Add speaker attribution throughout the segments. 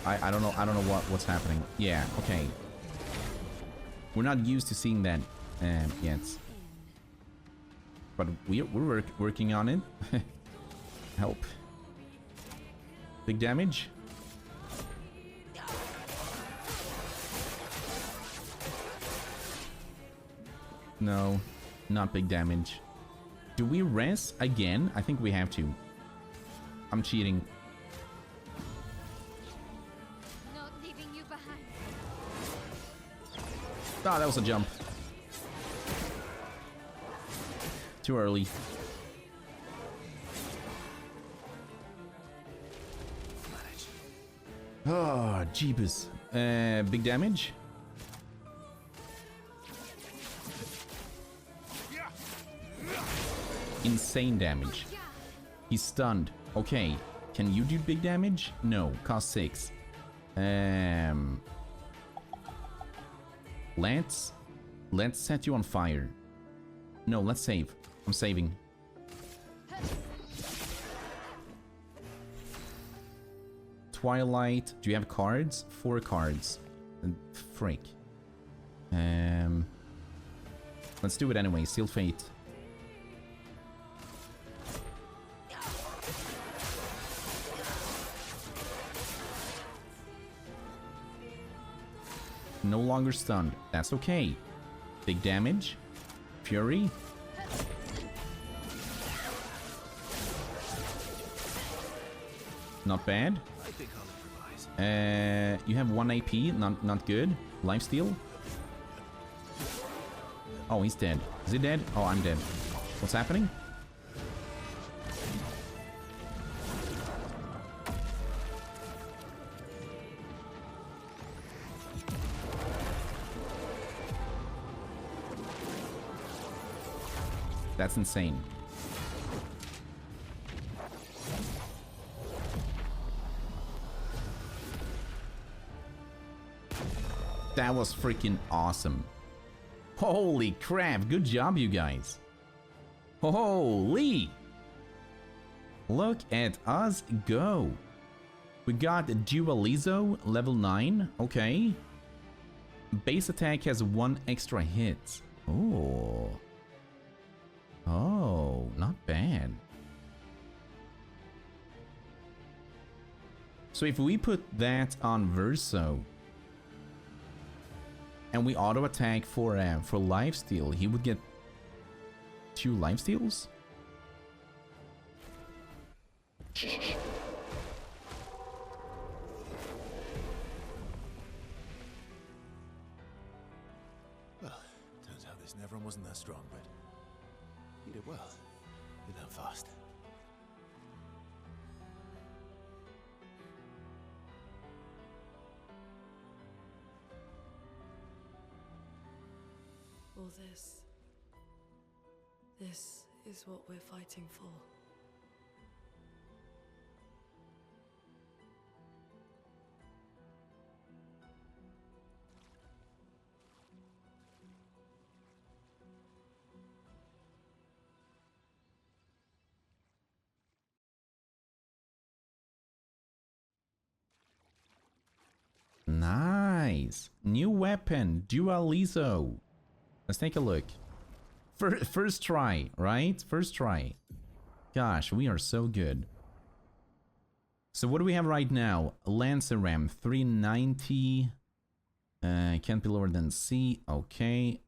Speaker 1: I don't know. I don't know what's happening. Yeah. Okay. We're not used to seeing that yet. But we're working on it. Help. Big damage. No, not big damage. Do we res again? I think we have to. I'm cheating.
Speaker 2: Not leaving you behind.
Speaker 1: Ah, that was a jump. Too early. Oh, jeebus. Big damage. Insane damage. He's stunned. Okay. Can you do big damage? No. Cost 6. Let's set you on fire. No, let's save. I'm saving. Twilight. Do you have cards? 4 cards. Frick. Let's do it anyway. Seal Fate. No longer stunned. That's okay. Big damage. Fury. Not bad. You have 1 AP. Not good. Lifesteal. Oh, he's dead. Is he dead? Oh, I'm dead. What's happening? That's insane. That was freaking awesome. Holy crap, good job, you guys. Holy! Look at us go. We got Dualizo, level 9. Okay. Base attack has 1 extra hit. Oh. Oh, not bad. So if we put that on Verso and we auto attack for lifesteal, he would get 2 lifesteals?
Speaker 3: Well, turns out this Nevron wasn't that strong, but you did well. You learn fast.
Speaker 4: All this is what we're fighting for.
Speaker 1: Nice. New weapon, Dualizo. Let's take a look. First try, right? First try. Gosh, we are so good. So what do we have right now? Lancer Ram, 390. Can't be lower than C. Okay.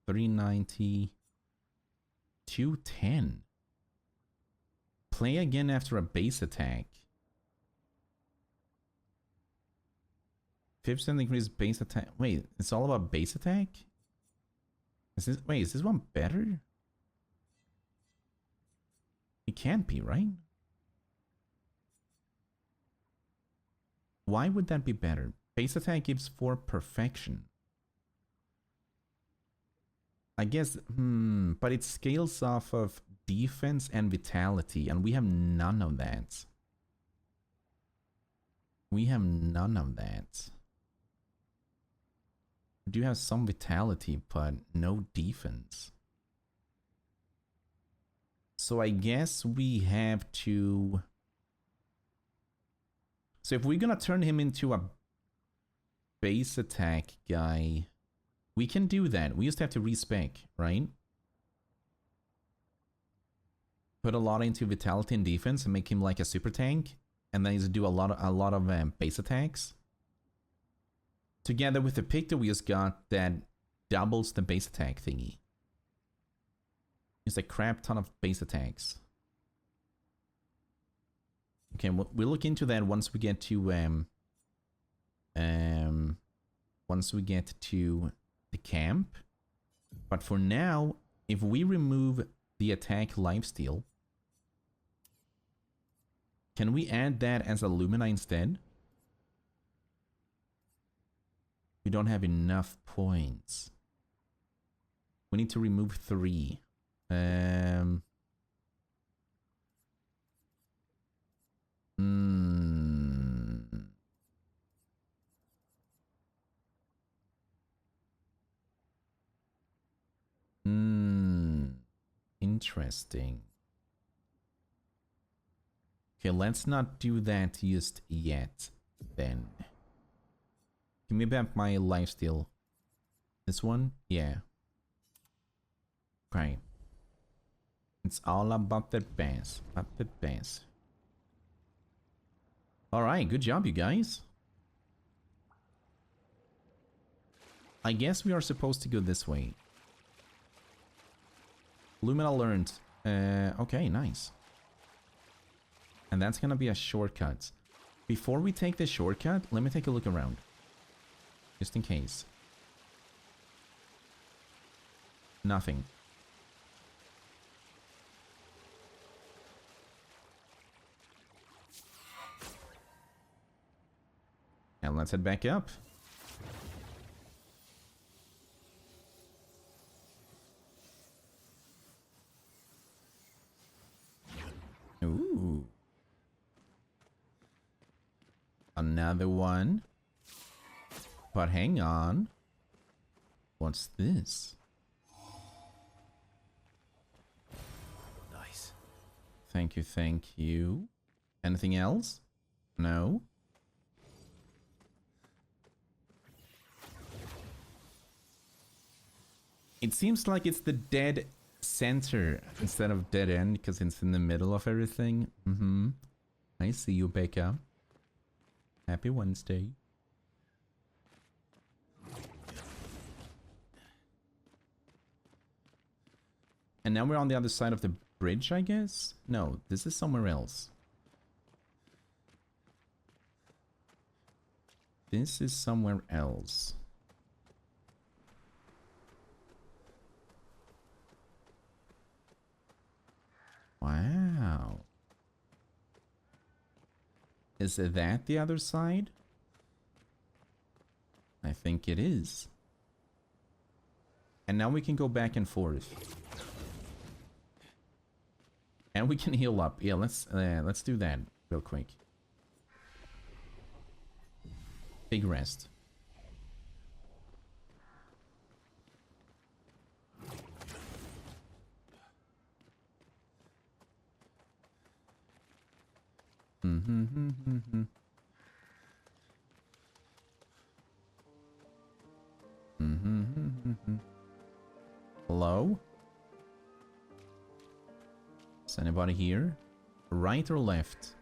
Speaker 1: 390. 210. Play again after a base attack. 5% increase base attack. Wait, it's all about base attack? Wait, is this one better? It can't be, right? Why would that be better? Base attack gives 4 perfection. I guess, but it scales off of defense and vitality, and we have none of that. We have none of that. We do have some vitality, but no defense. So I guess we have to... So So if we're gonna turn him into a base attack guy, we can do that. We just have to respec, right? Put a lot into vitality and defense and make him like a super tank, and then just do a lot of base attacks. Together with the pick that we just got that doubles the base attack thingy. Just a crap ton of base attacks. Okay, we'll look into that once we get to the camp. But for now, if we remove the attack lifesteal, can we add that as a Lumina instead? We don't have enough points. We need to remove 3. Interesting. Okay, let's not do that just yet, then. Give me back my lifesteal. This one? Yeah. Okay. It's all about the bass. About the bass. Alright, good job, you guys. I guess we are supposed to go this way. Lumina learned. Okay, nice. And that's gonna be a shortcut. Before we take the shortcut, let me take a look around. Just in case. Nothing. And let's head back up. Ooh. Another one. But hang on. What's this?
Speaker 3: Nice.
Speaker 1: Thank you, thank you. Anything else? No? It seems like it's the dead center instead of dead end because it's in the middle of everything. I see you, Becca. Happy Wednesday. And now we're on the other side of the bridge, I guess? No, this is somewhere else. This is somewhere else. Wow. Is that the other side? I think it is. And now we can go back and forth. And we can heal up. Yeah, let's do that real quick. Big rest. Hello? Is anybody here? Right or left?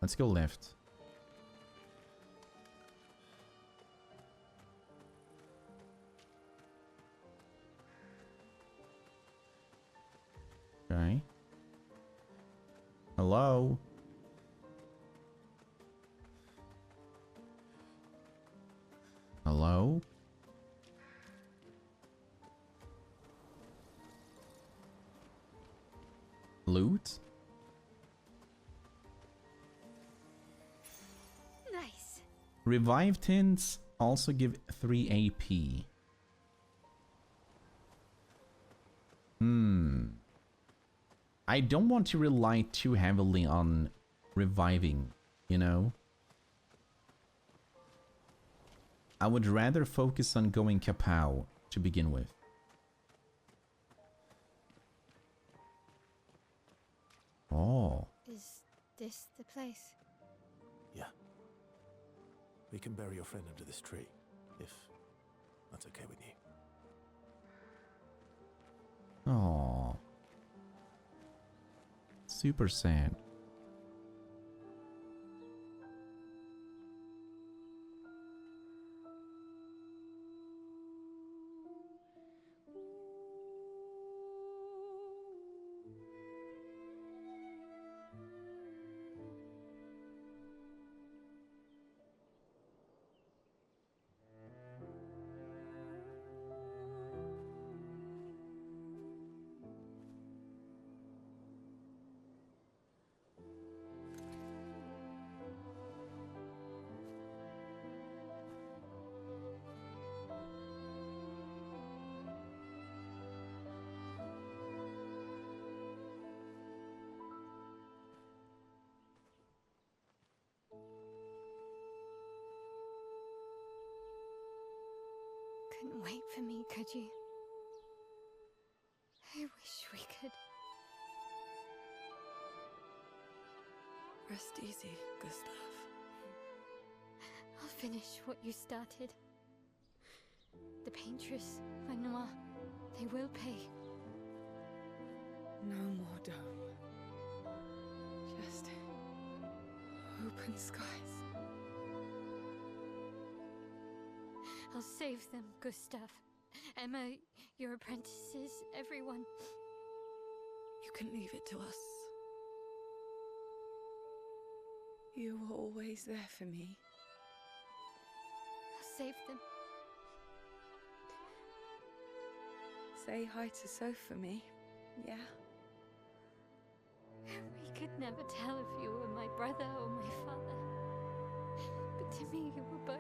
Speaker 1: Let's go left. Okay. Hello? Hello? Loot?
Speaker 2: Nice.
Speaker 1: Revive tints also give 3 AP. I don't want to rely too heavily on reviving, you know? I would rather focus on going kapow to begin with. Oh.
Speaker 2: This the place?
Speaker 3: Yeah. We can bury your friend under this tree, if that's okay with you.
Speaker 1: Oh, super sad.
Speaker 2: Couldn't wait for me, could you? I wish we could.
Speaker 4: Rest easy, Gustav.
Speaker 2: I'll finish what you started. The paintress, Renoir, they will pay.
Speaker 4: No more dome. Just open skies.
Speaker 2: I'll save them, Gustav. Emma, your apprentices, everyone.
Speaker 4: You can leave it to us. You were always there for me.
Speaker 2: I'll save them.
Speaker 4: Say hi to Soph for me, yeah?
Speaker 2: We could never tell if you were my brother or my father. But to me, you were both.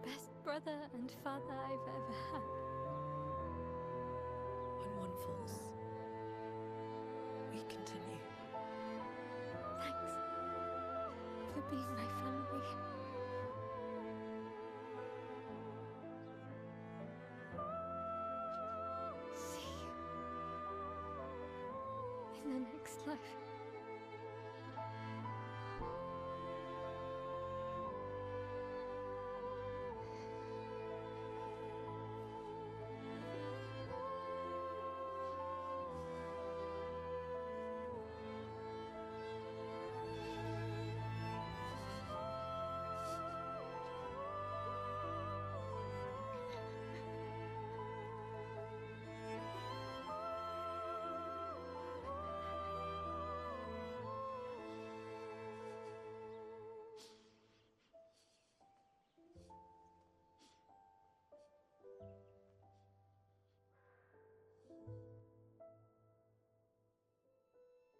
Speaker 2: Best brother and father I've ever had.
Speaker 4: When one falls, we continue.
Speaker 2: Thanks for being my family. See you in the next life.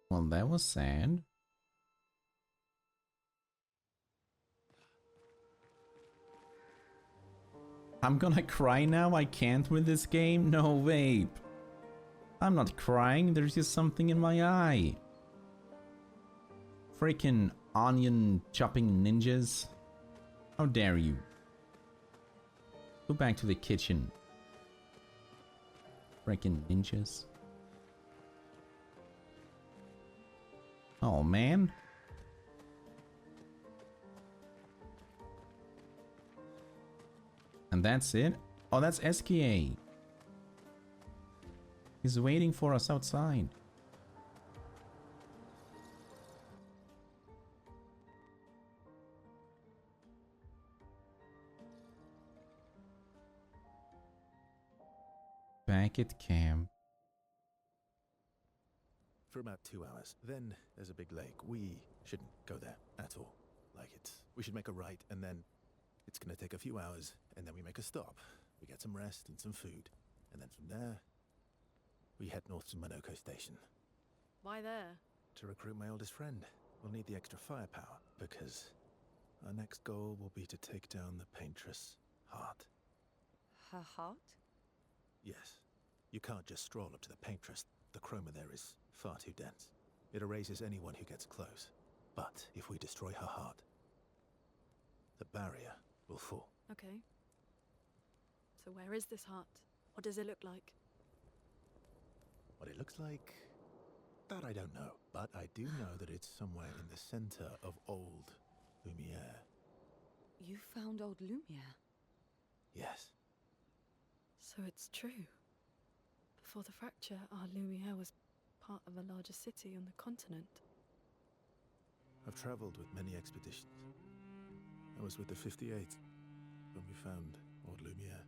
Speaker 1: Well, that was sad. I'm gonna cry now? I can't with this game? No, vape. I'm not crying, there's just something in my eye. Freaking onion chopping ninjas. How dare you? Go back to the kitchen. Freaking ninjas. Oh man. And that's it? Oh, that's SKA. He's waiting for us outside. Back at camp.
Speaker 3: For about 2 hours. Then there's a big lake. We shouldn't go there at all. We should make a right, and then it's gonna take a few hours, and then we make a stop. We get some rest and some food. And then from there, we head north to Monoko Station.
Speaker 4: Why there?
Speaker 3: To recruit my oldest friend. We'll need the extra firepower, because our next goal will be to take down the paintress Heart.
Speaker 4: Her heart?
Speaker 3: Yes. You can't just stroll up to the paintress. The chroma there is far too dense. It erases anyone who gets close. But if we destroy her heart, the barrier will fall.
Speaker 4: Okay. So where is this heart? What does it look like?
Speaker 3: What it looks like That I don't know, but I do know that it's somewhere in the center of old Lumiere.
Speaker 4: You found old Lumiere?
Speaker 3: Yes.
Speaker 5: So it's true. Before the fracture, our Lumiere was part of a larger city on the continent.
Speaker 3: I've traveled with many expeditions. I was with the 58th when we found old Lumiere.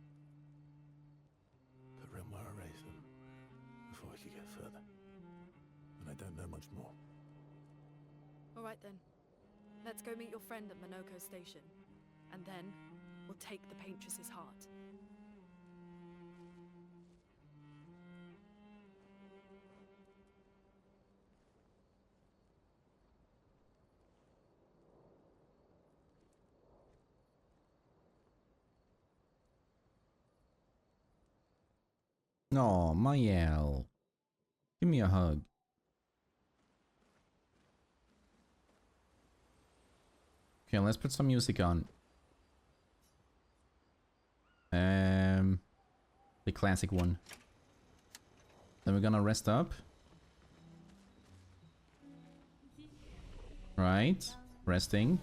Speaker 3: But Renoir erased them before we could get further. And I don't know much more.
Speaker 5: All right then. Let's go meet your friend at Monoko Station. And then, we'll take the Paintress's heart.
Speaker 1: Oh, Mayel. Give me a hug. Okay, let's put some music on. The classic one. Then we're gonna rest up. Right, resting.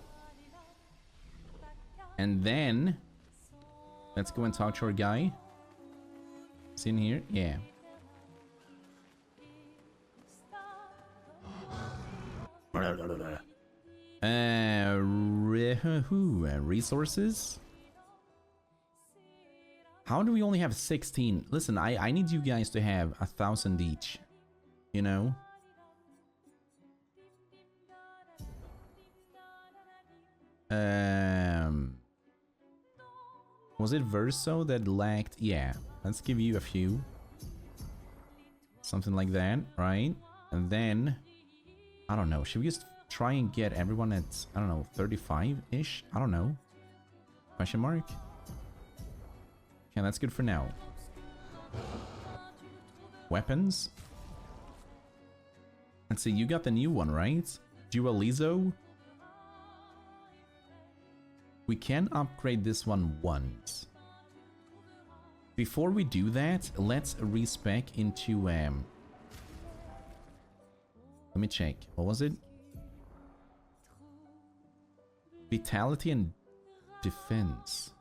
Speaker 1: And then let's go and talk to our guy. Is he in here? Yeah. Resources? How do we only have 16? Listen, I need you guys to have 1,000 each. You know? Was it Verso that lacked? Yeah. Let's give you a few. Something like that, right? And then, I don't know. Should we just try and get everyone at, I don't know, 35-ish? I don't know. Question mark? Okay, that's good for now. Weapons? Let's see, you got the new one, right? Dualizo? We can upgrade this one once. Before we do that, let's respec into let me check. What was it? Vitality and defense.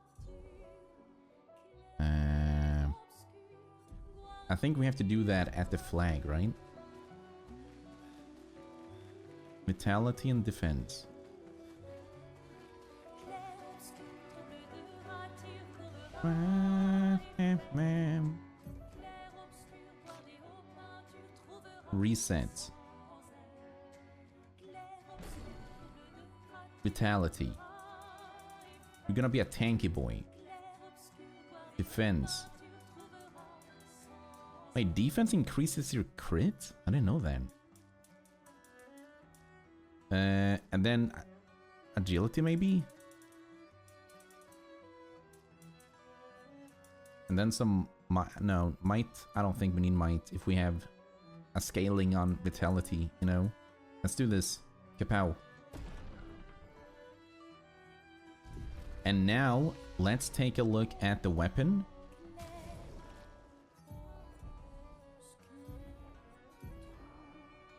Speaker 1: I think we have to do that at the flag, right? Vitality and defense. Reset. Vitality. You're gonna be a tanky boy. Defense. Wait, defense increases your crit? I didn't know that. And then agility maybe? And then some no, might. I don't think we need might if we have a scaling on vitality, you know? Let's do this. Kapow. And now, let's take a look at the weapon.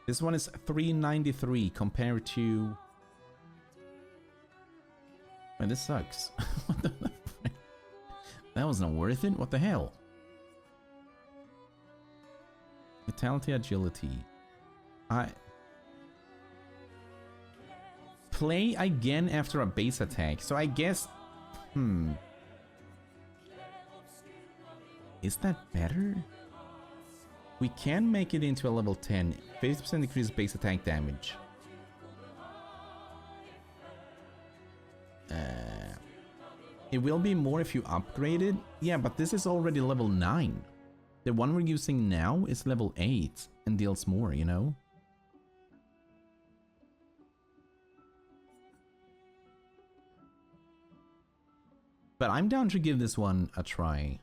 Speaker 1: This one is 393 compared to... Man, this sucks. What the frick? That was not worth it? What the hell? Vitality, agility. Play again after a base attack. So I guess... Is that better? We can make it into a level 10. 50% increase base attack damage. It will be more if you upgrade it. Yeah, but this is already level 9. The one we're using now is level 8 and deals more, you know? But I'm down to give this one a try.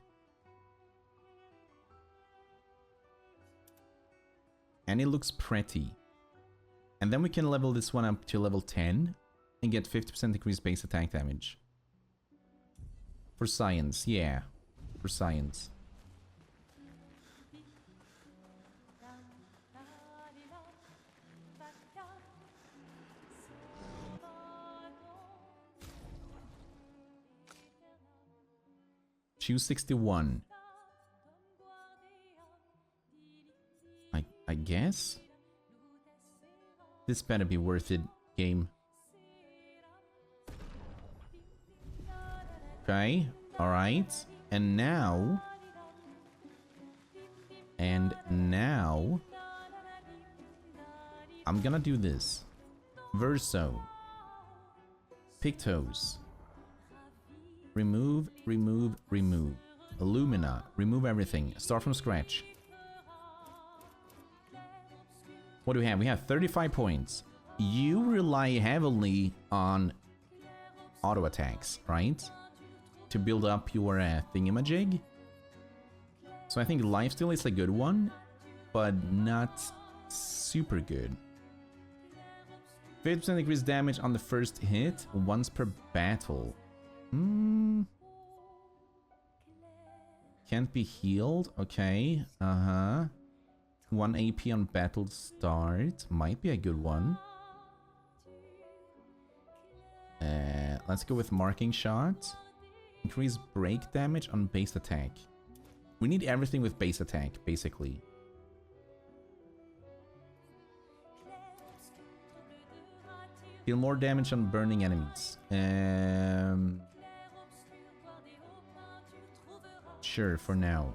Speaker 1: And it looks pretty. And then we can level this one up to level 10 and get 50% increased base attack damage. For science, yeah. For science. 261. I guess? This better be worth it, game. Okay, alright. And now... I'm gonna do this. Verso. Pictos. Remove, remove, remove. Illumina. Remove everything. Start from scratch. What do we have? We have 35 points. You rely heavily on auto attacks, right? To build up your thingamajig. So I think lifesteal is a good one, but not super good. 50% increased damage on the first hit, once per battle. Can't be healed. Okay. 1 AP on battle start. Might be a good one. Let's go with marking shot. Increase break damage on base attack. We need everything with base attack, basically. Deal more damage on burning enemies. Sure, for now.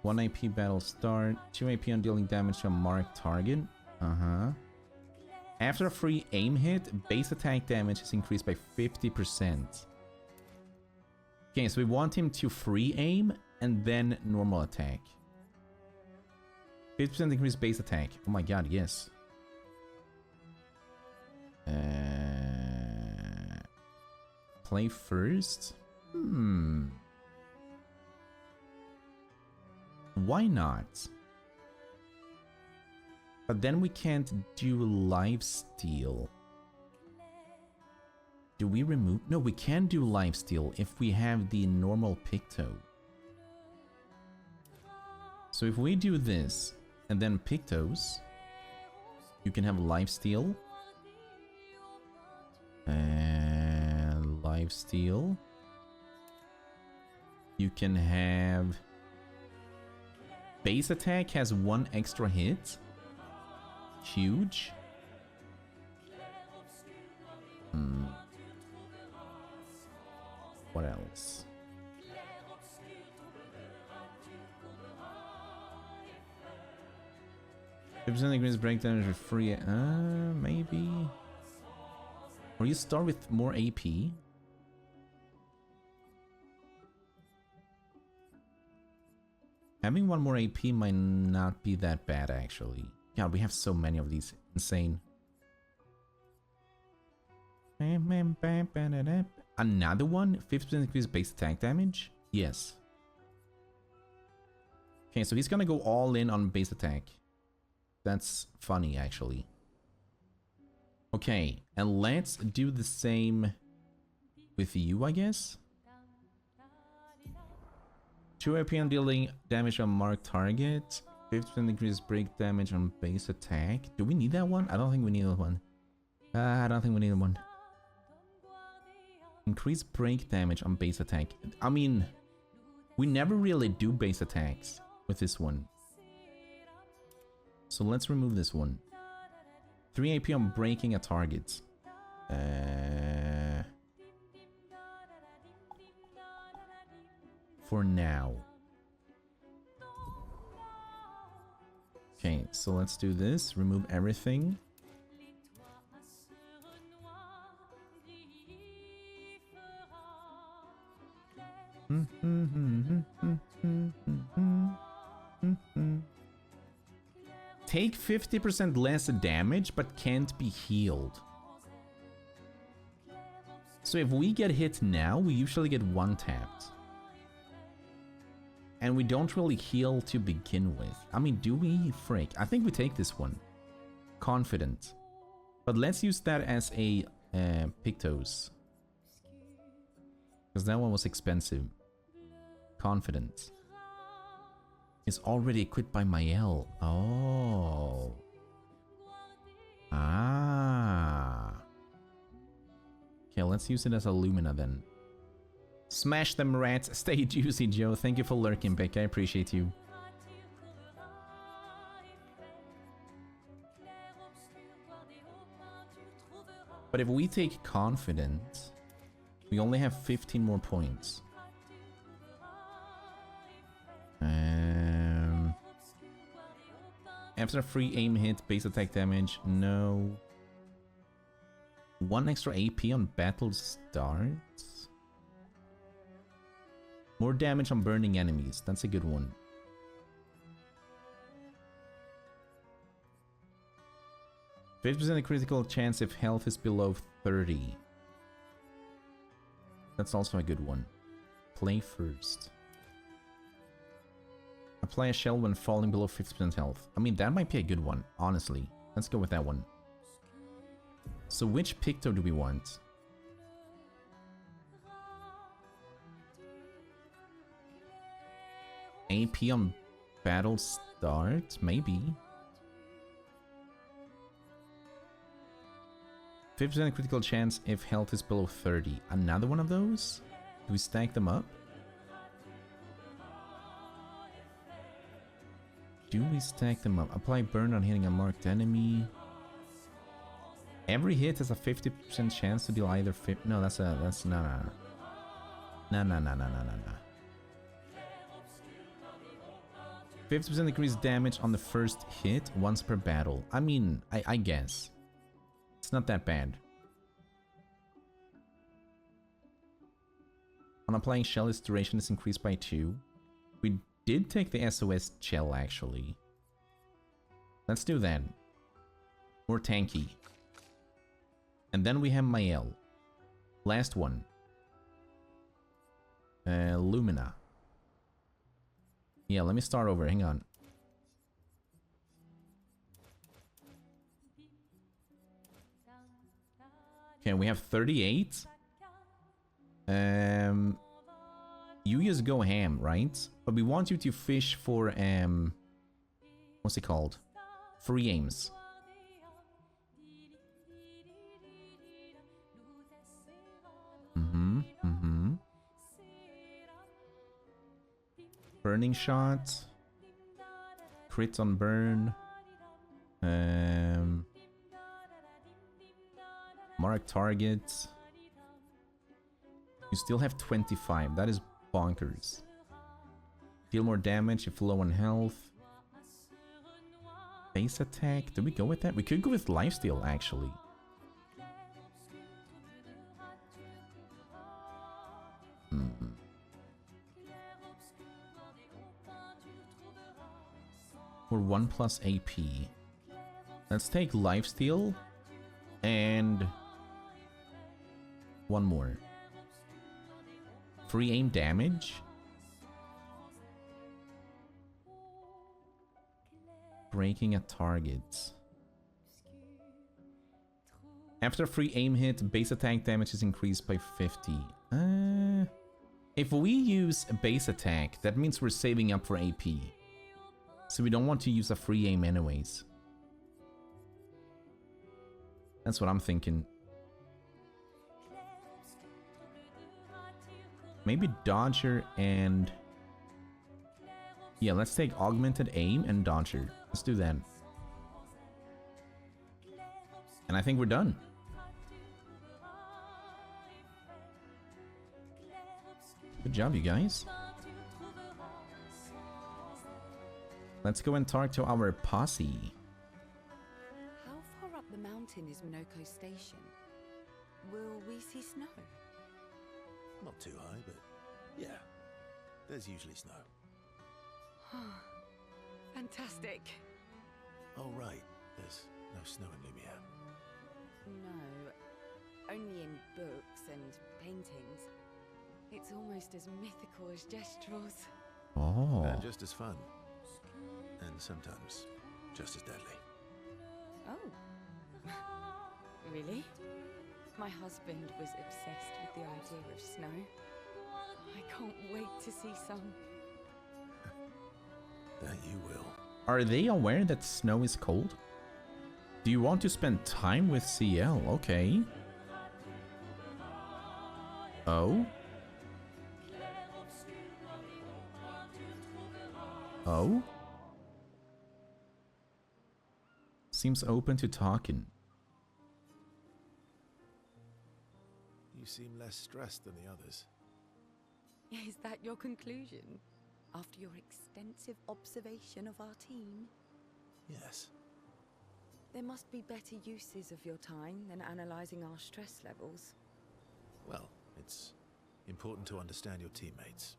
Speaker 1: 1 AP battle start. 2 AP on dealing damage to a marked target. After a free aim hit, base attack damage is increased by 50%. Okay, so we want him to free aim and then normal attack. 50% increased base attack. Oh my god, yes. Play first? Why not? But then we can't do lifesteal. Do we remove? No, we can do lifesteal if we have the normal Picto. So if we do this and then Pictos, you can have lifesteal. Lifesteal. You can have base attack has 1 extra hit. Huge. What else? If something increases break damage with free, maybe. Or you start with more AP. Having 1 more AP might not be that bad, actually. God, we have so many of these. Insane. Another one? 50% increased base attack damage? Yes. Okay, so he's gonna go all in on base attack. That's funny, actually. Okay, and let's do the same with you, I guess. 2 AP on dealing damage on marked target. 50% increased break damage on base attack. Do we need that one? I don't think we need that one. I don't think we need that one. Increase break damage on base attack. I mean, we never really do base attacks with this one. So let's remove this one. 3 AP on breaking a target. For now. Okay, so let's do this. Remove everything. Take 50% less damage, but can't be healed. So if we get hit now, we usually get 1 tapped. And we don't really heal to begin with. I mean, do we? Frick. I think we take this one. Confident. But let's use that as a Pictos. Because that one was expensive. Confident. Is already equipped by Mael. Oh. Ah. Okay, let's use it as a Lumina then. Smash them rats. Stay juicy, Joe. Thank you for lurking, Beck. I appreciate you. But if we take confidence, we only have 15 more points. After a free aim hit, base attack damage, no. 1 extra AP on battle starts. More damage on burning enemies, that's a good one. %50 critical chance if health is below 30. That's also a good one. Play first. Apply a shell when falling below 50% health. I mean, that might be a good one, honestly. Let's go with that one. So which Picto do we want? AP on battle start? Maybe. 50% critical chance if health is below 30. Another one of those? Do we stack them up? Do we stack them up? Apply burn on hitting a marked enemy. Every hit has a 50% chance to deal either no, that's no. 50% increased damage on the first hit once per battle. I mean, I guess. It's not that bad. On applying shell, its duration is increased by 2. We did take the SOS shell, actually. Let's do that. More tanky. And then we have Mael. Last one. Lumina. Yeah, let me start over. Hang on. Okay, we have 38. You just go ham, right? But we want you to fish for what's it called? Free aims. Burning shot. Crit on burn. Mark target. You still have 25. That is bonkers. Deal more damage if low on health. Base attack. Do we go with that? We could go with lifesteal, actually. Or 1+ AP. Let's take lifesteal. And one more. Free aim damage. Breaking a target. After a free aim hit, base attack damage is increased by 50. If we use a base attack, that means we're saving up for AP. So we don't want to use a free aim anyways. That's what I'm thinking. Maybe Dodger and... Yeah, let's take Augmented Aim and Dodger. Let's do that. And I think we're done. Good job, you guys. Let's go and talk to our posse.
Speaker 4: How far up the mountain is Minoko Station? Will we see snow?
Speaker 3: Not too high, but yeah, there's usually snow.
Speaker 4: Fantastic.
Speaker 3: Oh, right. There's no snow in Lumiere.
Speaker 4: No, only in books and paintings. It's almost as mythical as Gestrels.
Speaker 1: Oh.
Speaker 3: And just as fun. And sometimes just as deadly.
Speaker 4: Oh. Really? My husband was obsessed with the idea of snow. I can't wait to see some.
Speaker 3: That you will.
Speaker 1: Are they aware that snow is cold? Do you want to spend time with CL? Okay. Oh? Oh? Seems open to talking.
Speaker 3: You seem less stressed than the others.
Speaker 4: Is that your conclusion? After your extensive observation of our team?
Speaker 3: Yes.
Speaker 4: There must be better uses of your time than analysing our stress levels.
Speaker 3: Well, it's important to understand your teammates.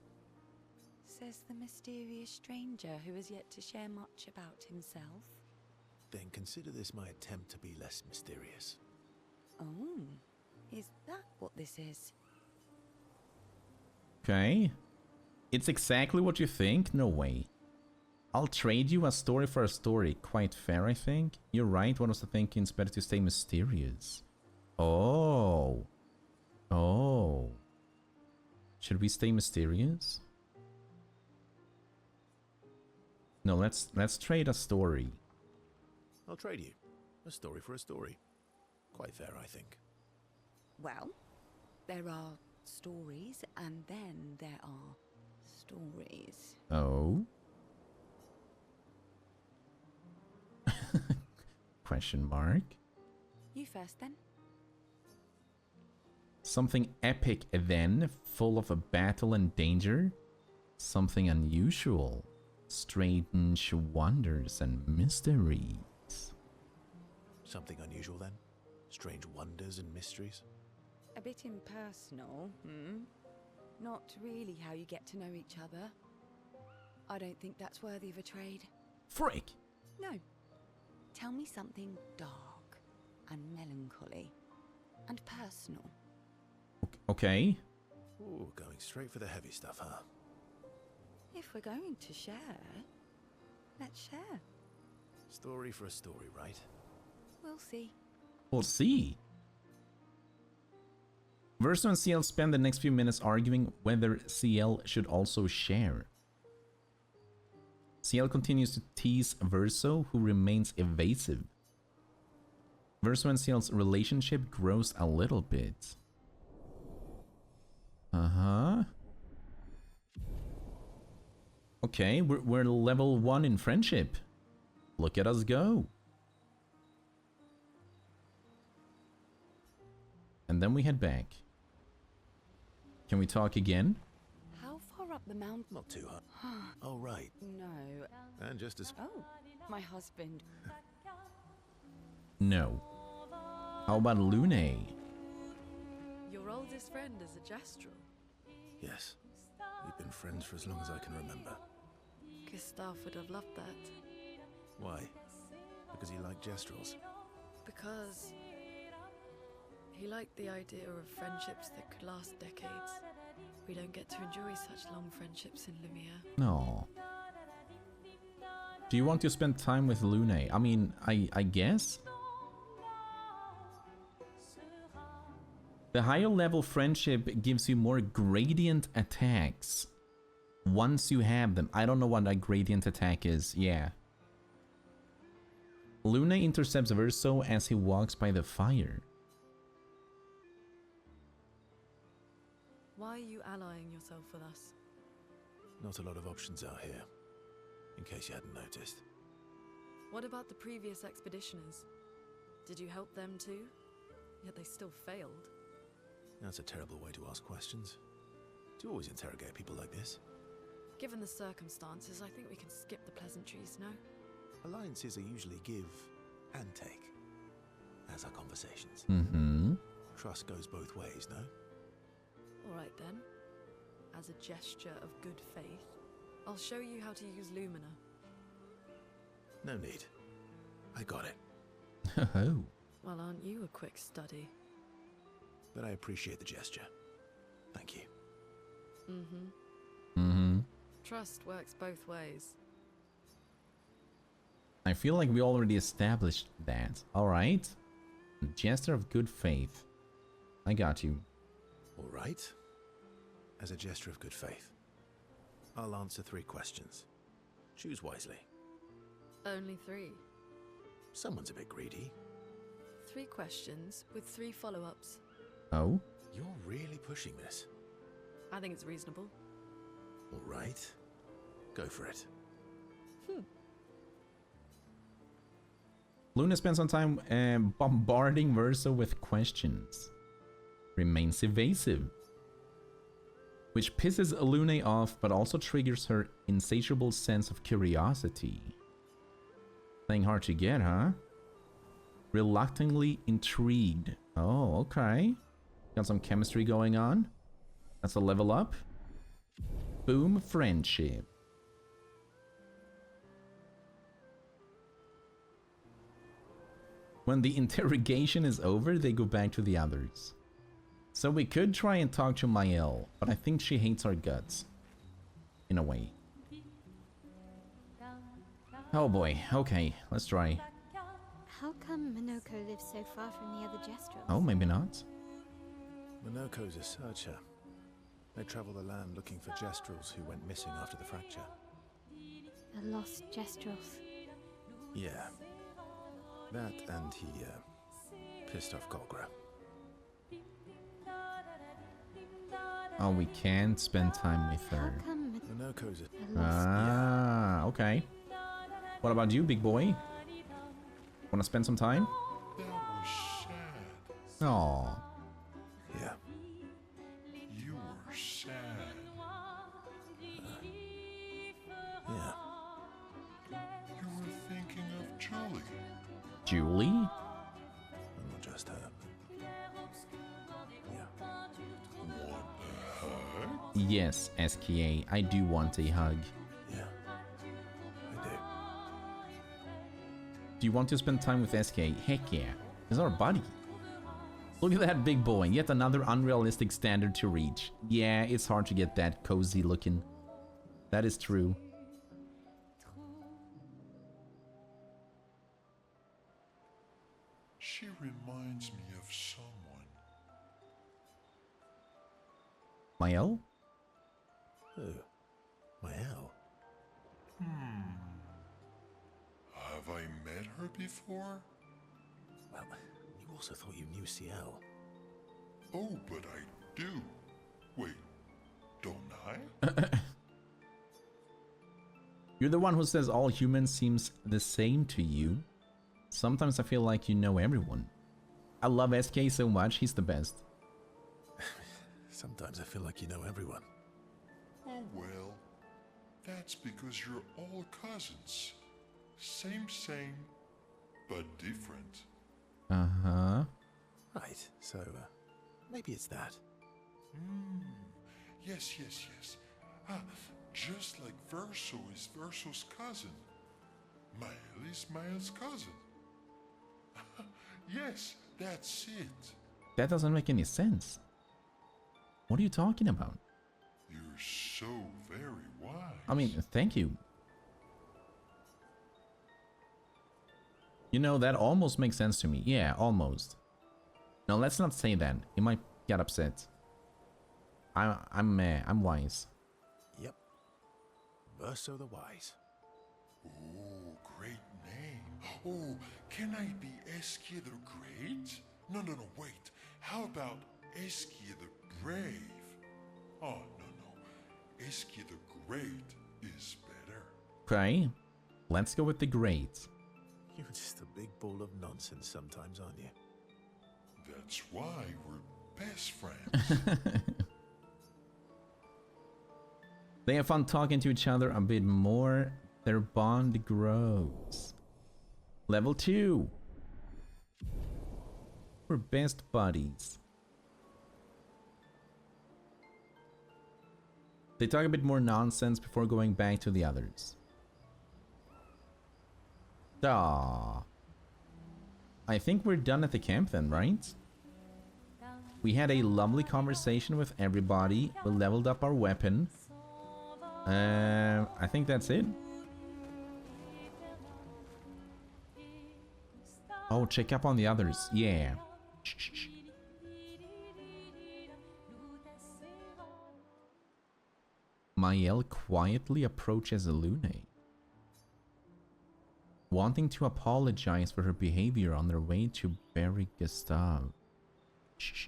Speaker 4: Says the mysterious stranger who has yet to share much about himself.
Speaker 3: Then consider this my attempt to be less mysterious.
Speaker 4: Oh, is that what this is?
Speaker 1: Okay. It's exactly what you think? No way. I'll trade you a story for a story. Quite fair, I think. You're right, one was thinking it's better to stay mysterious. Oh. Oh. Should we stay mysterious? No, let's trade a story.
Speaker 3: I'll trade you. A story for a story. Quite fair, I think.
Speaker 4: Well, there are stories and then there are stories.
Speaker 1: Oh? Question mark.
Speaker 4: You first then.
Speaker 1: Something epic then, full of a battle and danger. Something unusual. Strange wonders and mysteries.
Speaker 3: Something unusual then? Strange wonders and mysteries?
Speaker 4: A bit impersonal, hmm? Not really how you get to know each other. I don't think that's worthy of a trade.
Speaker 1: Frick!
Speaker 4: No. Tell me something dark and melancholy and personal.
Speaker 1: Okay.
Speaker 3: Ooh, going straight for the heavy stuff, huh?
Speaker 4: If we're going to share, let's share.
Speaker 3: Story for a story, right?
Speaker 4: We'll see.
Speaker 1: We'll see. Verso and CL spend the next few minutes arguing whether CL should also share. CL continues to tease Verso, who remains evasive. Verso and CL's relationship grows a little bit. Uh-huh. Okay, we're level 1 in friendship. Look at us go. And then we head back. Can we talk again?
Speaker 4: How far up the mountain?
Speaker 3: Not too high. Oh, right.
Speaker 4: No.
Speaker 3: And just as...
Speaker 4: Oh, my husband.
Speaker 1: No. How about Lune?
Speaker 5: Your oldest friend is a Gestrel.
Speaker 3: Yes. We've been friends for as long as I can remember.
Speaker 5: Gustav would have loved that.
Speaker 3: Why? Because he liked Gestrels?
Speaker 5: Because he liked the idea of friendships that could last decades. We don't get to enjoy such long friendships in Lumiere.
Speaker 1: No. Do you want to spend time with Lune? I mean, I guess? The higher level friendship gives you more gradient attacks. Once you have them. I don't know what a gradient attack is. Yeah. Lune intercepts Verso as he walks by the fire.
Speaker 5: Why are you allying yourself with us?
Speaker 3: Not a lot of options out here, in case you hadn't noticed.
Speaker 5: What about the previous expeditioners? Did you help them too? Yet they still failed.
Speaker 3: That's a terrible way to ask questions. Do you always interrogate people like this?
Speaker 5: Given the circumstances, I think we can skip the pleasantries, no?
Speaker 3: Alliances are usually give and take, as are conversations.
Speaker 1: Mm-hmm.
Speaker 3: Trust goes both ways, no?
Speaker 5: Alright then. As a gesture of good faith, I'll show you how to use Lumina.
Speaker 3: No need. I got it.
Speaker 1: Oh.
Speaker 5: Well, aren't you a quick study?
Speaker 3: But I appreciate the gesture. Thank you.
Speaker 5: Mm-hmm.
Speaker 1: Mm-hmm.
Speaker 5: Trust works both ways.
Speaker 1: I feel like we already established that. Alright. Gesture of good faith. I got you.
Speaker 3: All right. As a gesture of good faith, I'll answer 3 questions. Choose wisely.
Speaker 5: Only 3.
Speaker 3: Someone's a bit greedy.
Speaker 5: 3 questions with 3 follow-ups.
Speaker 1: Oh?
Speaker 3: You're really pushing this.
Speaker 5: I think it's reasonable.
Speaker 3: All right. Go for it.
Speaker 1: Luna spends some time bombarding Verso with questions. Remains evasive. Which pisses Luna off, but also triggers her insatiable sense of curiosity. Playing hard to get, huh? Reluctantly intrigued. Oh, okay. Got some chemistry going on. That's a level up. Boom, friendship. When the interrogation is over, they go back to the others. So we could try and talk to Mael, but I think she hates our guts. In a way. Oh boy, okay, let's try.
Speaker 2: How come Minoko lives so far from the other Jestrels?
Speaker 1: Oh, maybe not.
Speaker 3: Minoko's a searcher. They travel the land looking for Jestrels who went missing after the fracture.
Speaker 2: The lost Jestrels.
Speaker 3: Yeah. That and he, pissed off Golgra.
Speaker 1: Oh, we can't spend time with
Speaker 2: How
Speaker 1: her.
Speaker 2: come
Speaker 3: Minoko's a...
Speaker 2: the lost...
Speaker 1: Ah, okay. What about you, big boy? Wanna spend some time?
Speaker 6: That was sad.
Speaker 1: Aw.
Speaker 3: Yeah.
Speaker 6: You were sad.
Speaker 3: Yeah.
Speaker 6: You were thinking of Julie.
Speaker 1: Julie?
Speaker 3: And not just her. Yeah.
Speaker 6: Want a hug?
Speaker 1: Yes, SKA, I do want a hug.
Speaker 3: Yeah. I do.
Speaker 1: Do you want to spend time with SK? Heck yeah. He's our buddy. Look at that big boy. Yet another unrealistic standard to reach. Yeah, it's hard to get that cozy looking. That is true.
Speaker 6: She reminds me of someone.
Speaker 1: Mael?
Speaker 3: Who? Mael?
Speaker 6: Have I met her before?
Speaker 3: Well, you also thought you knew CL.
Speaker 6: Oh, but I do. Wait, don't I?
Speaker 1: You're the one who says all humans seems the same to you. Sometimes I feel like you know everyone. I love SK so much, he's the best.
Speaker 3: Sometimes I feel like you know everyone.
Speaker 6: Oh well, that's because you're all cousins. Same, but different.
Speaker 1: Uh-huh.
Speaker 3: Right, so, maybe it's that.
Speaker 6: Yes. Ah, just like Verso is Verso's cousin. Mael is Mael's cousin. Yes, that's it.
Speaker 1: That doesn't make any sense. What are you talking about?
Speaker 6: You're so very wise.
Speaker 1: I mean, thank you. You know, that almost makes sense to me. Yeah, almost. No, let's not say that. He might get upset. I'm wise.
Speaker 3: Yep. Verso the Wise.
Speaker 6: Oh, great name. Oh, can I be Eskia the Great? No, wait. How about Eskia the Brave? Oh, no. Eskia the Great is better.
Speaker 1: Okay, let's go with the great.
Speaker 3: You're just a big ball of nonsense sometimes, aren't you?
Speaker 6: That's why we're best friends.
Speaker 1: They have fun talking to each other a bit more. Their bond grows. Level 2. We're best buddies. They talk a bit more nonsense before going back to the others. Ah, I think we're done at the camp then, right? We had a lovely conversation with everybody. We leveled up our weapon. I think that's it. Oh, check up on the others. Yeah. Shh. Mael quietly approaches Lune, wanting to apologize for her behavior on their way to bury Gustav. Shh.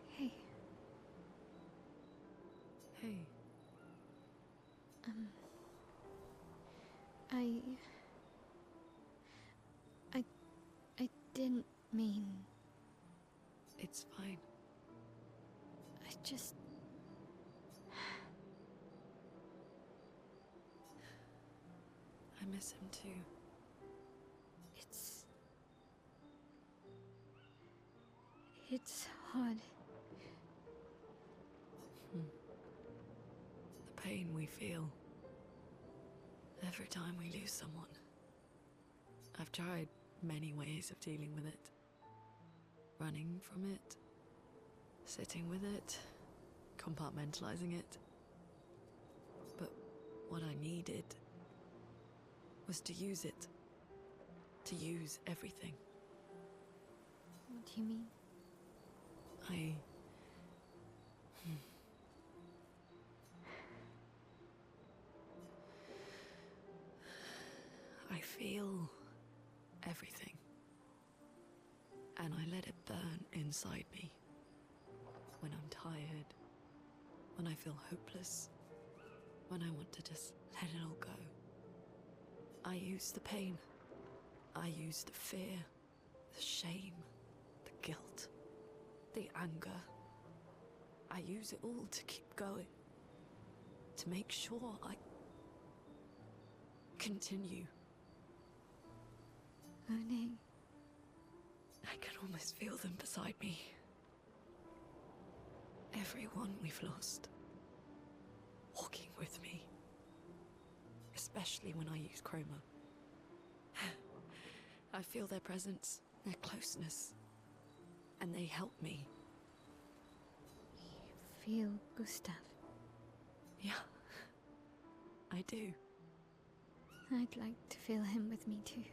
Speaker 2: Hey,
Speaker 5: Hey,
Speaker 2: I didn't mean...
Speaker 5: It's fine.
Speaker 2: I just...
Speaker 5: I miss him too.
Speaker 2: It's hard.
Speaker 5: The pain we feel every time we lose someone. I've tried many ways of dealing with it. Running from it, sitting with it, compartmentalizing it. But what I needed was to use it. To use everything.
Speaker 2: What do you mean?
Speaker 5: I feel everything. And I let it burn inside me. When I'm tired, when I feel hopeless, when I want to just let it all go. I use the pain. I use the fear, the shame, the guilt, the anger. I use it all to keep going. To make sure I continue.
Speaker 2: Monet.
Speaker 5: I can almost feel them beside me. Everyone we've lost. Walking with me. Especially when I use chroma. I feel their presence, their closeness. And they help me.
Speaker 2: You feel Gustav?
Speaker 5: Yeah. I do.
Speaker 2: I'd like to feel him with me too.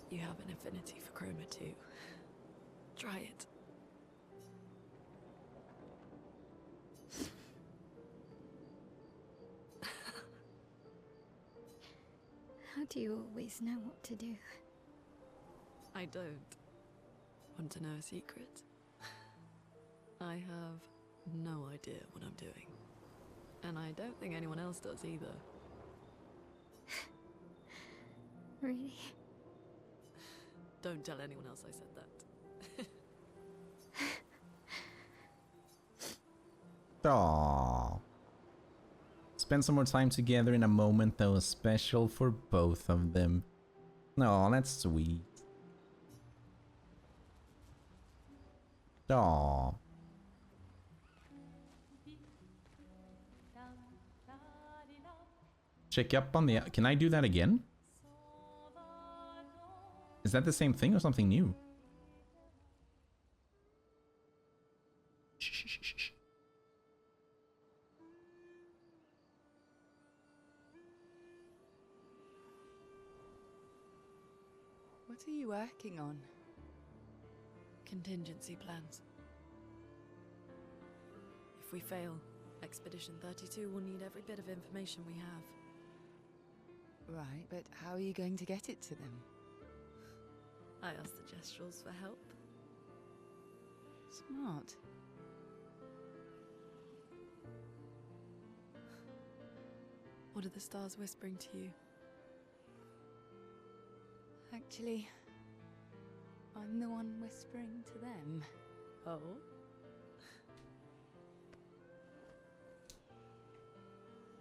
Speaker 5: You have an affinity for chroma too. Try it.
Speaker 2: How do you always know what to do?
Speaker 5: I don't. Want to know a secret? I have no idea what I'm doing. And I don't think anyone else does either.
Speaker 2: Really?
Speaker 5: Don't tell anyone else I said that.
Speaker 1: Aww. Spend some more time together in a moment that was special for both of them. No, that's sweet. Aww. Check up on the... Can I do that again? Is that the same thing or something new? Shh, shh, shh, shh.
Speaker 4: What are you working on?
Speaker 5: Contingency plans. If we fail, Expedition 32 will need every bit of information we have.
Speaker 4: Right, but how are you going to get it to them?
Speaker 5: I asked the Gestrals for help.
Speaker 4: Smart.
Speaker 5: What are the stars whispering to you?
Speaker 4: Actually, I'm the one whispering to them.
Speaker 5: Oh?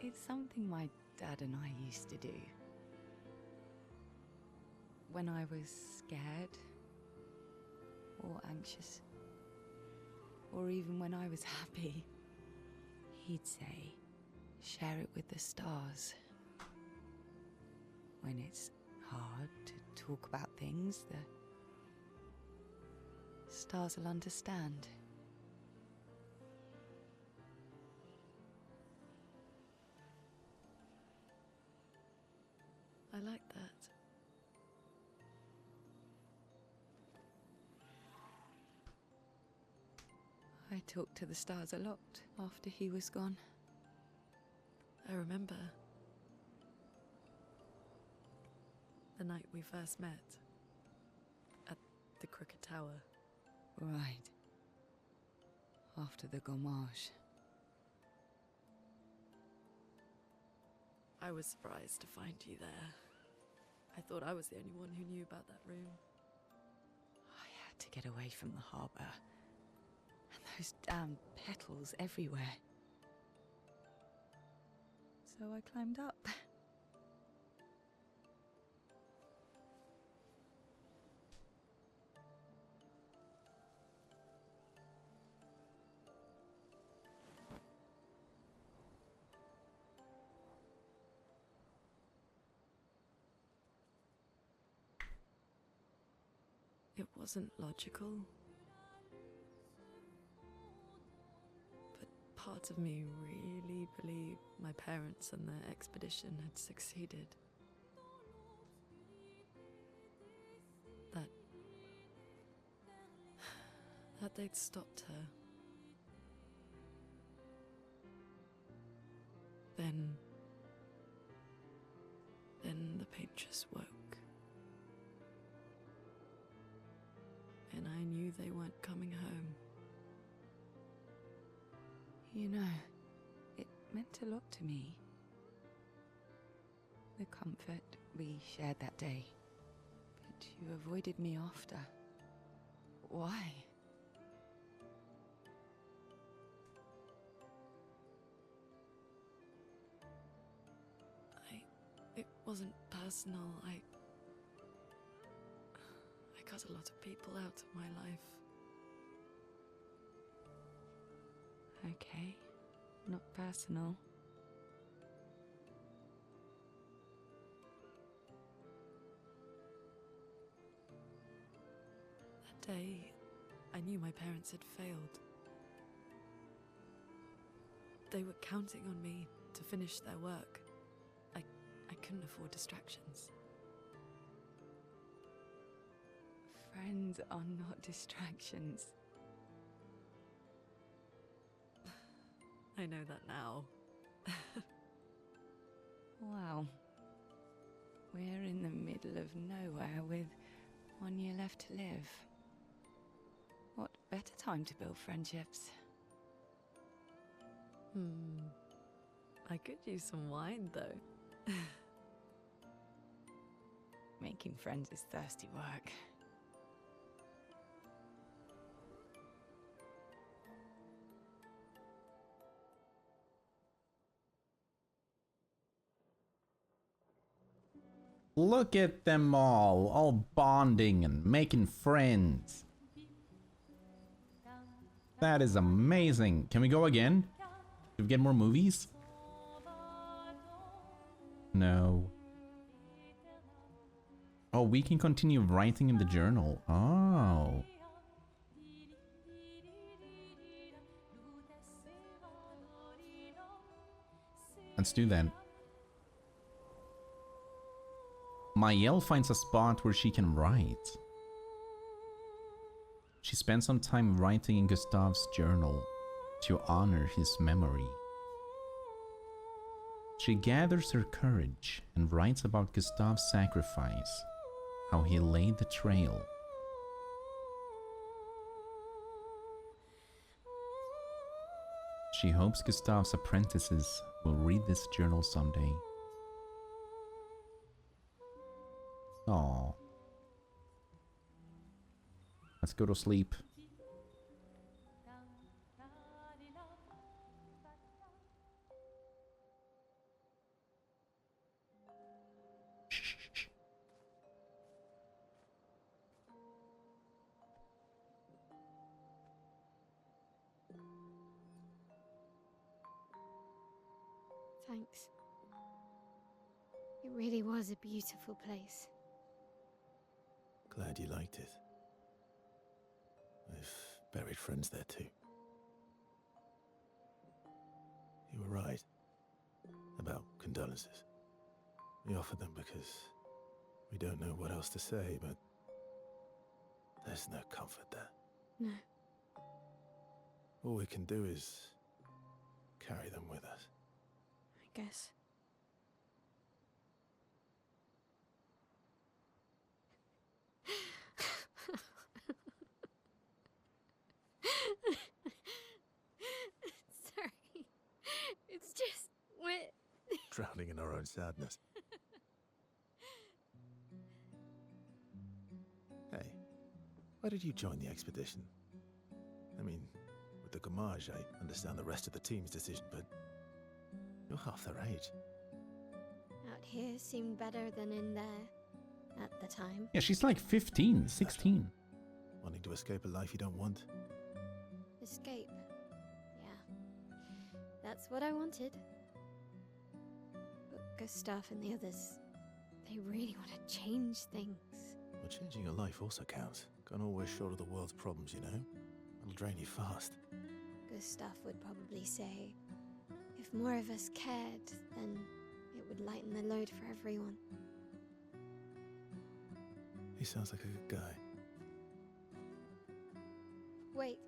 Speaker 4: It's something my dad and I used to do. When I was scared, or anxious, or even when I was happy, he'd say, share it with the stars. When it's hard to talk about things, the stars will understand.
Speaker 5: I like that.
Speaker 4: I talked to the stars a lot after he was gone.
Speaker 5: I remember the night we first met at the Crooked Tower.
Speaker 4: Right. After the gommage.
Speaker 5: I I was surprised to find you there. I thought I was the only one who knew about that room.
Speaker 4: I had to get away from the harbour. And those damn petals everywhere. So I climbed up.
Speaker 5: It wasn't logical. But parts of me really believed my parents and their expedition had succeeded. That they'd stopped her. Then the paintress woke. And I knew they weren't coming home.
Speaker 4: You know, it meant a lot to me. The comfort we shared that day. But you avoided me after. Why?
Speaker 5: It wasn't personal. I cut a lot of people out of my life.
Speaker 4: Okay, not personal.
Speaker 5: That day, I knew my parents had failed. They were counting on me to finish their work. I couldn't afford distractions.
Speaker 4: Friends are not distractions.
Speaker 5: I know that now.
Speaker 4: Wow. We're in the middle of nowhere with 1 year left to live. What better time to build friendships?
Speaker 5: I could use some wine, though.
Speaker 4: Making friends is thirsty work.
Speaker 1: Look at them all bonding and making friends. That is amazing. Can we go again? Do we get more movies? No. Oh, we can continue writing in the journal. Oh. Let's do that. Maëlle finds a spot where she can write. She spends some time writing in Gustave's journal to honor his memory. She gathers her courage and writes about Gustave's sacrifice, how he laid the trail. She hopes Gustave's apprentices will read this journal someday. Aww. Let's go to sleep.
Speaker 2: Thanks. It really was a beautiful place.
Speaker 3: Glad you liked it. I've buried friends there too. You were right about condolences. We offered them because we don't know what else to say, but there's no comfort there.
Speaker 2: No.
Speaker 3: All we can do is carry them with us.
Speaker 2: I guess. Sorry. It's just...
Speaker 3: drowning in our own sadness. Hey, why did you join the expedition? I mean, with the Gamage, I understand the rest of the team's decision, but you're half their age.
Speaker 2: Out here seemed better than in there at the time.
Speaker 1: Yeah, she's like 15, 16.
Speaker 3: Wanting to escape a life you don't want?
Speaker 2: Escape. Yeah. That's what I wanted. But Gustav and the others, they really want to change things.
Speaker 3: Well, changing your life also counts. Can't always shoulder the world's problems, you know? It'll drain you fast.
Speaker 2: Gustav would probably say, if more of us cared, then it would lighten the load for everyone.
Speaker 3: He sounds like a good guy.
Speaker 2: Wait.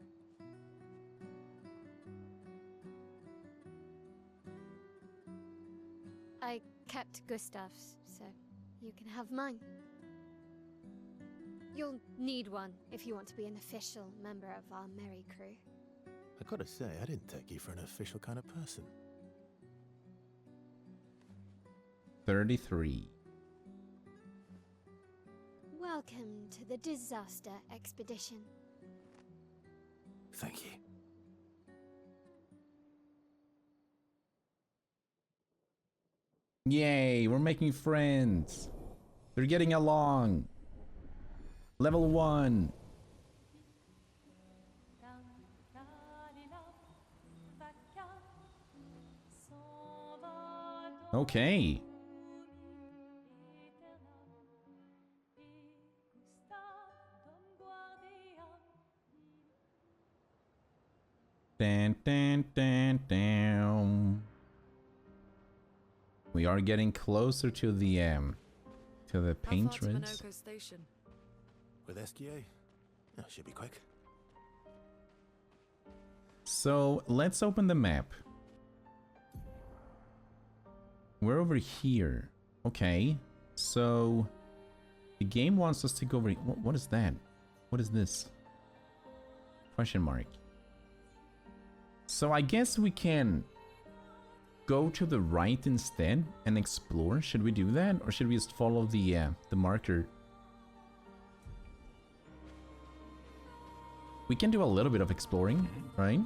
Speaker 2: I kept Gustav's, so you can have mine. You'll need one if you want to be an official member of our merry crew.
Speaker 3: I gotta say, I didn't take you for an official kind of person.
Speaker 1: 33.
Speaker 2: Welcome to the disaster expedition.
Speaker 3: Thank you.
Speaker 1: Yay, we're making friends. They're getting along. Level 1. Okay. Dun, dun, dun, dun. We are getting closer to the patrons.
Speaker 5: Station?
Speaker 3: With SGA? Oh, should be quick.
Speaker 1: So let's open the map. We're over here. Okay. So the game wants us to go over. What is that? What is this? Question mark. So I guess we can go to the right instead and explore. Should we do that, or should we just follow the marker? We can do a little bit of exploring, right?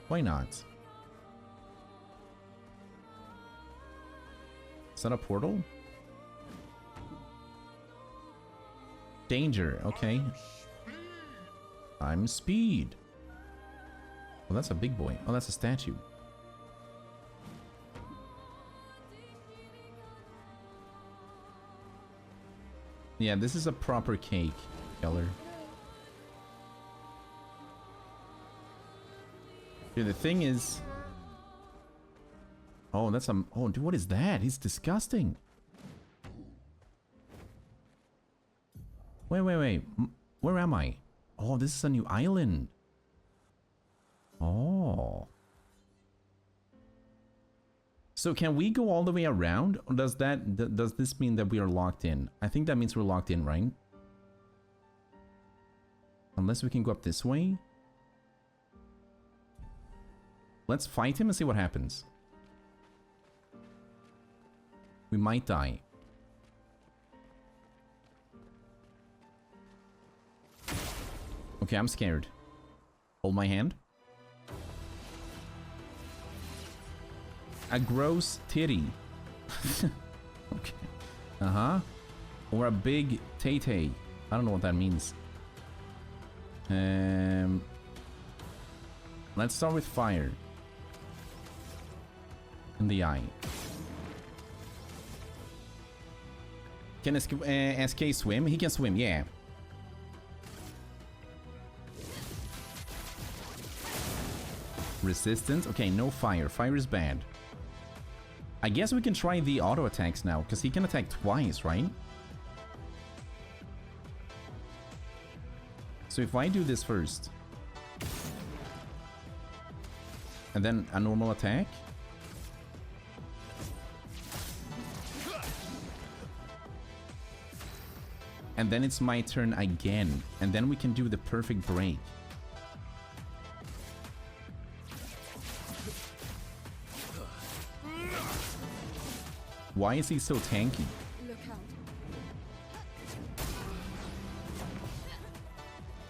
Speaker 1: Why not? Is that a portal? Danger, okay. I'm speed. Well, that's a big boy. Oh, that's a statue. Yeah, this is a proper cake, Keller. Dude, the thing is... Oh, that's a... Oh, dude, what is that? He's disgusting. Wait, wait, wait. Where am I? Oh, this is a new island. Oh. So can we go all the way around? Or does this mean that we are locked in? I think that means we're locked in, right? Unless we can go up this way. Let's fight him and see what happens. We might die. Okay, I'm scared. Hold my hand. A gross titty. Okay. Uh-huh. Or a big tay-tay. I don't know what that means. Let's start with fire. In the eye. Can SK swim? He can swim, yeah. Resistance? Okay, no fire. Fire is bad. I guess we can try the auto attacks now, because he can attack twice, right? So if I do this first, and then a normal attack, and then it's my turn again, and then we can do the perfect break. Why is he so tanky?
Speaker 4: Look out.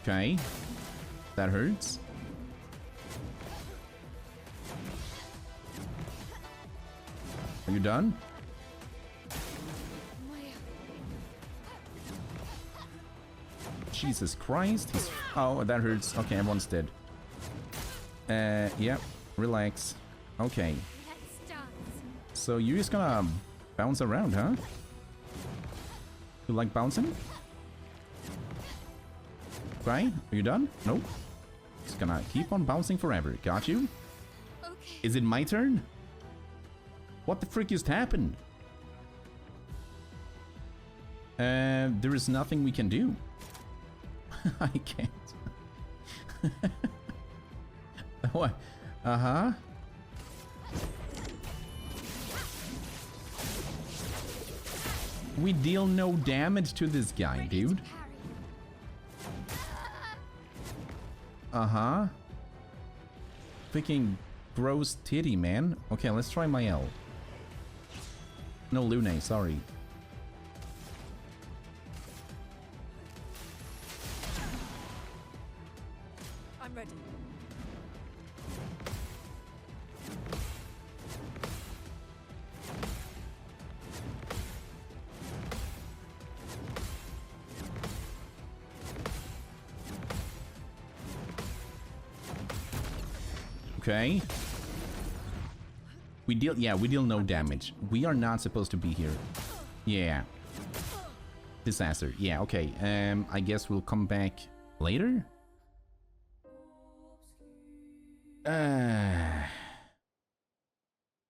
Speaker 1: Okay. That hurts. Are you done? Jesus Christ. He's... Oh, that hurts. Okay, everyone's dead. Yeah. Relax. Okay.
Speaker 2: Let's dance.
Speaker 1: So you're just gonna bounce around, huh? You like bouncing? Right? Are you done? Nope. Just gonna keep on bouncing forever. Got you?
Speaker 2: Okay.
Speaker 1: Is it my turn? What the frick just happened? There is nothing we can do. I can't. What? Uh-huh. We deal no damage to this guy, dude. Uh-huh. Freaking gross titty, man. Okay, let's try my L. No, Lune, sorry.
Speaker 5: I'm ready.
Speaker 1: Okay. We deal no damage. We are not supposed to be here. Yeah. Disaster. Yeah, okay. I guess we'll come back later?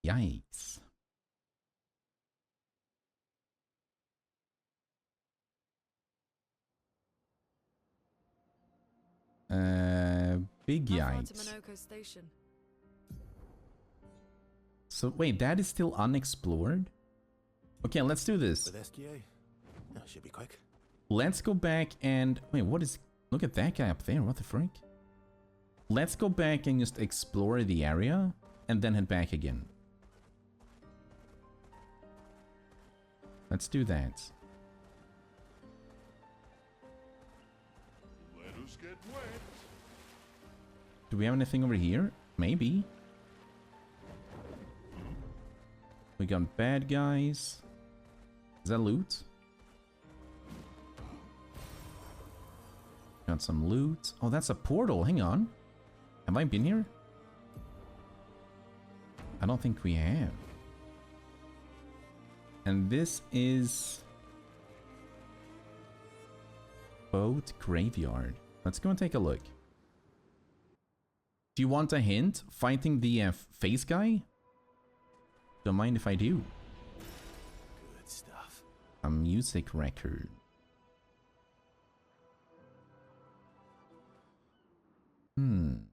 Speaker 1: Yikes. Big
Speaker 5: How far to
Speaker 1: yikes.
Speaker 5: Minoko Station?
Speaker 1: So wait, that is still unexplored? Okay, let's do this.
Speaker 3: With SGA? No, should be quick.
Speaker 1: Let's go back and... Wait, what is... Look at that guy up there, what the frick? Let's go back and just explore the area and then head back again. Let's do that.
Speaker 6: Let us get wet.
Speaker 1: Do we have anything over here? Maybe. We got bad guys. Is that loot? Got some loot. Oh, that's a portal. Hang on. Have I been here? I don't think we have. And this is... Boat Graveyard. Let's go and take a look. Do you want a hint? Fighting the face guy? Don't mind if I do.
Speaker 3: Good stuff.
Speaker 1: A music record. And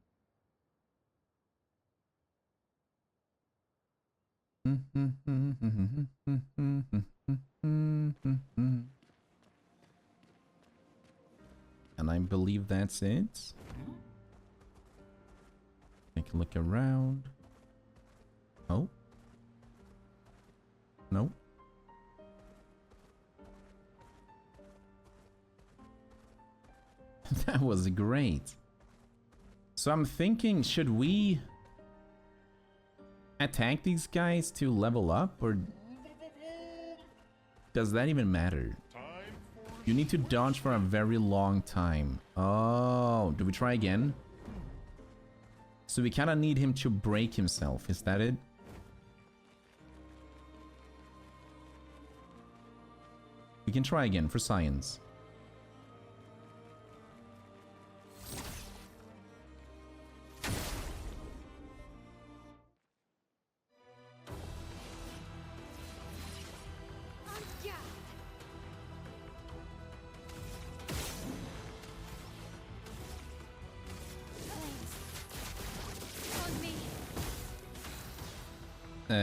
Speaker 1: I believe that's it. Take a look around. Oh. No. That was great. So I'm thinking, should we attack these guys to level up, or does that even matter? You need to dodge for a very long time. Oh, do we try again? So we kind of need him to break himself, is that it? We can try again for science.